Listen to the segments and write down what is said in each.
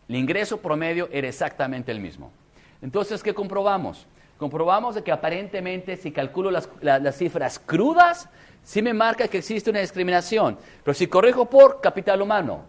El ingreso promedio era exactamente el mismo. Entonces, ¿qué comprobamos? Comprobamos de que aparentemente, si calculo las cifras crudas, sí me marca que existe una discriminación. Pero si corrijo por capital humano,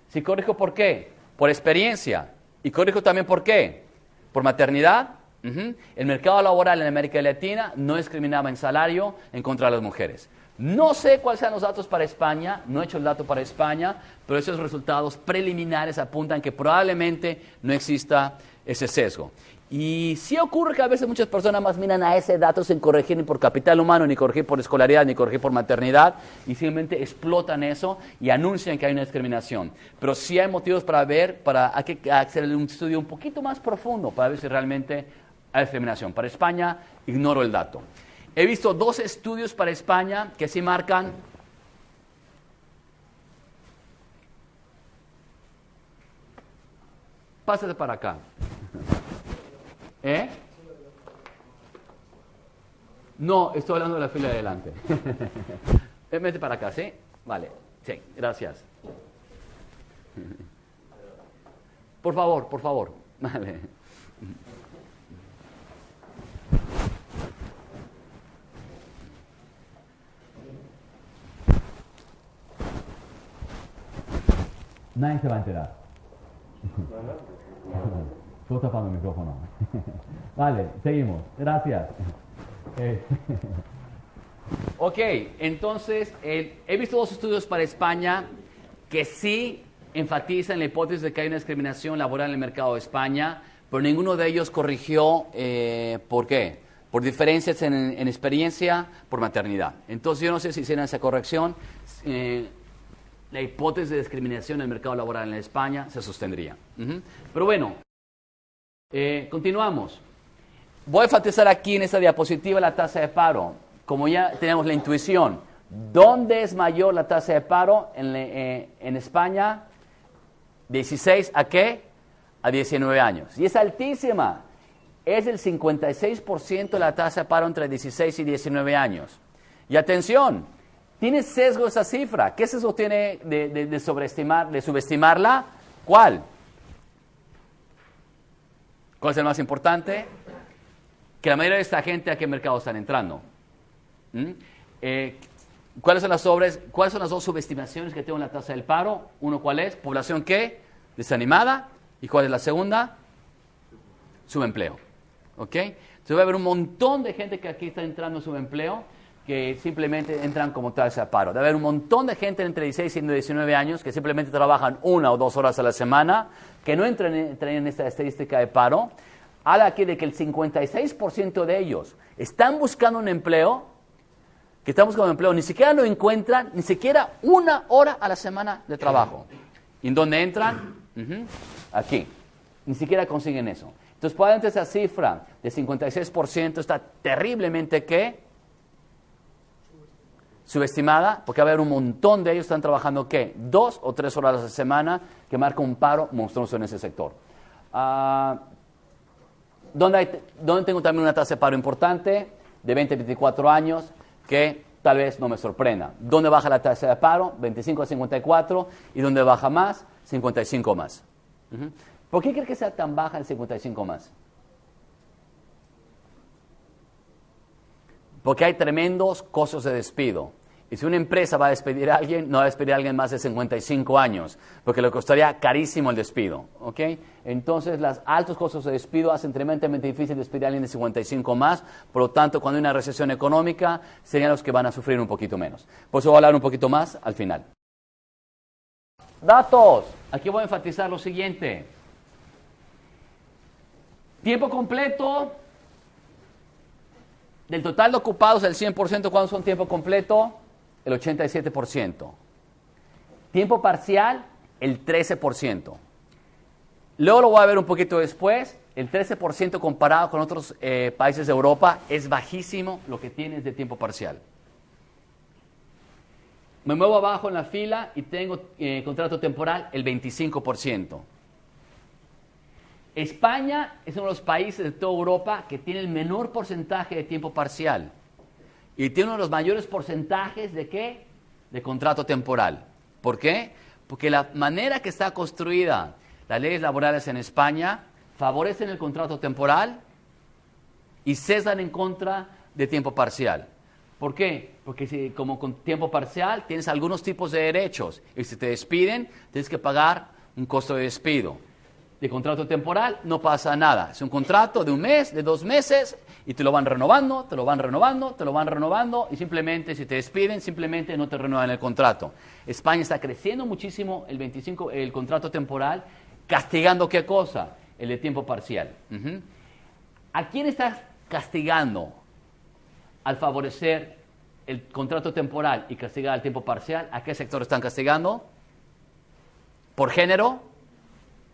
si corrijo por qué, por experiencia, y corrijo también por qué, por maternidad, el mercado laboral en América Latina no discriminaba en salario en contra de las mujeres. No sé cuáles sean los datos para España, no he hecho el dato para España, pero esos resultados preliminares apuntan que probablemente no exista ese sesgo. Y sí ocurre que a veces muchas personas más miran a ese dato sin corregir ni por capital humano, ni corregir por escolaridad, ni corregir por maternidad, y simplemente explotan eso y anuncian que hay una discriminación. Pero sí hay motivos para ver, hay que hacer un estudio un poquito más profundo para ver si realmente hay discriminación. Para España, ignoro el dato. He visto 2 estudios para España que sí marcan pásate para acá. ¿Eh? No, estoy hablando de la fila de adelante. Vete para acá, ¿sí? Vale, sí, gracias. Por favor. Vale. Nadie se va a enterar. Estoy tapando el micrófono. Vale, seguimos. Gracias. Ok, entonces he visto 2 estudios para España que sí enfatizan la hipótesis de que hay una discriminación laboral en el mercado de España, pero ninguno de ellos corrigió ¿por qué? Por diferencias en experiencia, por maternidad. Entonces yo no sé si hicieron esa corrección. La hipótesis de discriminación en el mercado laboral en España se sostendría. Pero bueno, continuamos. Voy a enfatizar aquí en esta diapositiva la tasa de paro. Como ya tenemos la intuición, ¿dónde es mayor la tasa de paro? En España, 16 ¿a qué? A 19 años. Y es altísima. Es el 56% de la tasa de paro entre 16 y 19 años. Y atención, tiene sesgo esa cifra. ¿Qué sesgo tiene de subestimarla? ¿Cuál? ¿Cuál es el más importante? Que la mayoría de esta gente a qué mercado están entrando. ¿Cuáles son las 2 subestimaciones que tengo en la tasa del paro? Uno, ¿cuál es? ¿Población qué? Desanimada. ¿Y cuál es la segunda? Subempleo. ¿Ok? Entonces va a haber un montón de gente que aquí está entrando en subempleo que simplemente entran como tasa de paro. Debe haber un montón de gente entre 16 y 19 años que simplemente trabajan 1 o 2 horas a la semana, que no entran en esta estadística de paro. Habla aquí de que el 56% de ellos están buscando un empleo, ni siquiera lo encuentran, ni siquiera 1 hora a la semana de trabajo. ¿Y en dónde entran? Aquí. Ni siquiera consiguen eso. Entonces, probablemente esa cifra de 56% está terriblemente, ¿qué? Subestimada, porque va a haber un montón de ellos que están trabajando, ¿qué? 2 o 3 horas a la semana, que marca un paro monstruoso en ese sector. ¿Dónde tengo también una tasa de paro importante? De 20 a 24 años, que tal vez no me sorprenda. ¿Dónde baja la tasa de paro? 25 a 54. ¿Y dónde baja más? 55 más. ¿Por qué cree que sea tan baja el 55 más? Porque hay tremendos costos de despido. Y si una empresa va a despedir a alguien, no va a despedir a alguien más de 55 años, porque le costaría carísimo el despido. ¿Ok? Entonces, los altos costos de despido hacen tremendamente difícil despedir a alguien de 55 más. Por lo tanto, cuando hay una recesión económica, serían los que van a sufrir un poquito menos. Por eso voy a hablar un poquito más al final. Datos. Aquí voy a enfatizar lo siguiente. Tiempo completo. Del total de ocupados, el 100%, ¿cuántos son tiempo completo? El 87%. Tiempo parcial, el 13%. Luego lo voy a ver un poquito después. El 13% comparado con otros países de Europa es bajísimo lo que tienes de tiempo parcial. Me muevo abajo en la fila y tengo contrato temporal, el 25%. España es uno de los países de toda Europa que tiene el menor porcentaje de tiempo parcial y tiene uno de los mayores porcentajes de ¿qué? De contrato temporal. ¿Por qué? Porque la manera que está construida las leyes laborales en España favorecen el contrato temporal y cesan en contra de tiempo parcial. ¿Por qué? Porque como con tiempo parcial tienes algunos tipos de derechos y si te despiden tienes que pagar un costo de despido. De contrato temporal no pasa nada. Es un contrato de un mes, de 2 meses y te lo van renovando, te lo van renovando, te lo van renovando y simplemente si te despiden, simplemente no te renuevan el contrato. España está creciendo muchísimo el contrato temporal, castigando ¿qué cosa? El de tiempo parcial. ¿A quién estás castigando al favorecer el contrato temporal y castigar el tiempo parcial? ¿A qué sector están castigando? ¿Por género?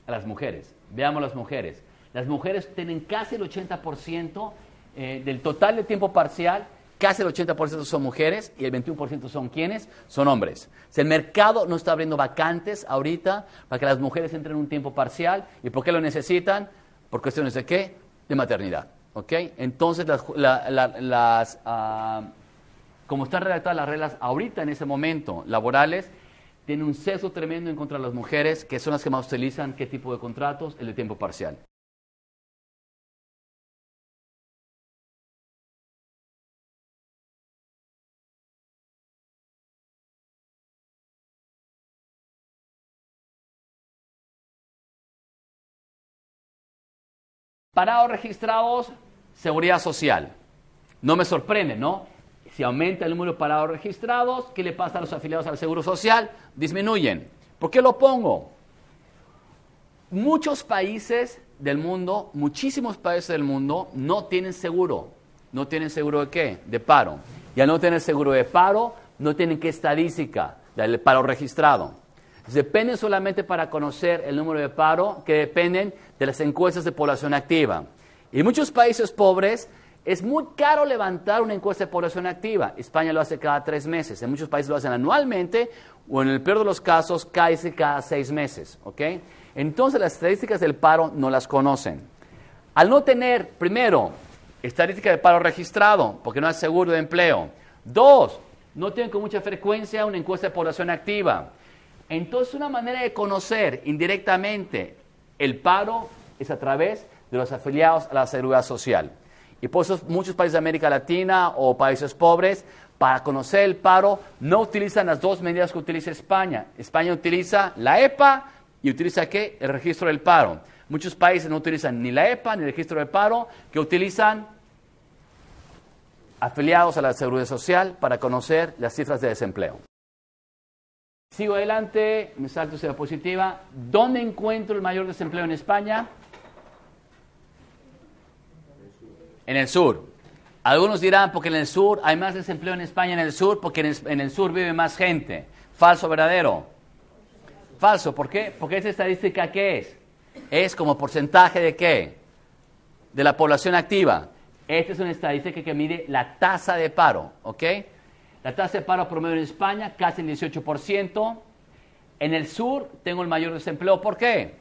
A las mujeres. Veamos las mujeres. Las mujeres tienen casi el 80% del total de tiempo parcial, casi el 80% son mujeres y el 21% son ¿quiénes? Son hombres. O sea, el mercado no está abriendo vacantes ahorita para que las mujeres entren en un tiempo parcial. ¿Y por qué lo necesitan? Por cuestiones de ¿qué? De maternidad. ¿Ok? Entonces, como están redactadas las reglas ahorita en ese momento laborales, tiene un sesgo tremendo en contra de las mujeres, que son las que más utilizan qué tipo de contratos, el de tiempo parcial. Parados registrados, seguridad social. No me sorprende, ¿no? Si aumenta el número de parados registrados, ¿qué le pasa a los afiliados al Seguro Social? Disminuyen. ¿Por qué lo pongo? Muchos países del mundo, muchísimos países del mundo, no tienen seguro. ¿No tienen seguro de qué? De paro. Y al no tener seguro de paro, no tienen qué estadística del paro registrado. Dependen solamente para conocer el número de paro, que dependen de las encuestas de población activa. Y en muchos países pobres, es muy caro levantar una encuesta de población activa. España lo hace cada 3 meses. En muchos países lo hacen anualmente o en el peor de los casos casi cada 6 meses. ¿Ok? Entonces las estadísticas del paro no las conocen. Al no tener, primero, estadística de paro registrado, porque no hay seguro de empleo. 2, no tienen con mucha frecuencia una encuesta de población activa. Entonces una manera de conocer indirectamente el paro es a través de los afiliados a la Seguridad Social. Y por eso muchos países de América Latina o países pobres, para conocer el paro, no utilizan las 2 medidas que utiliza España. España utiliza la EPA y utiliza ¿qué? El registro del paro. Muchos países no utilizan ni la EPA ni el registro del paro, que utilizan afiliados a la Seguridad Social para conocer las cifras de desempleo. Sigo adelante, me salto hacia la diapositiva. ¿Dónde encuentro el mayor desempleo en España? En el sur. Algunos dirán, porque en el sur hay más desempleo en España en el sur, porque en el sur vive más gente. ¿Falso o verdadero? Falso. ¿Por qué? Porque esa estadística, ¿qué es? Es como porcentaje de ¿qué? De la población activa. Esta es una estadística que mide la tasa de paro, ¿ok? La tasa de paro promedio en España, casi el 18%. En el sur tengo el mayor desempleo. ¿Por qué?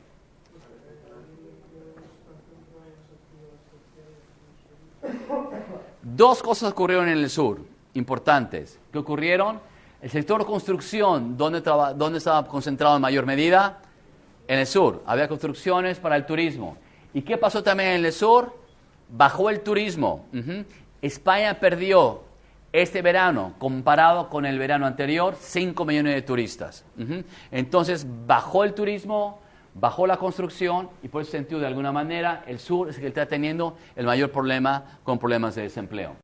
Dos cosas ocurrieron en el sur, importantes. ¿Qué ocurrieron? El sector construcción, ¿dónde estaba concentrado en mayor medida? En el sur. Había construcciones para el turismo. ¿Y qué pasó también en el sur? Bajó el turismo. España perdió este verano, comparado con el verano anterior, 5 millones de turistas. Entonces, bajó el turismo, bajó la construcción y por ese sentido, de alguna manera, el sur es el que está teniendo el mayor problema con problemas de desempleo.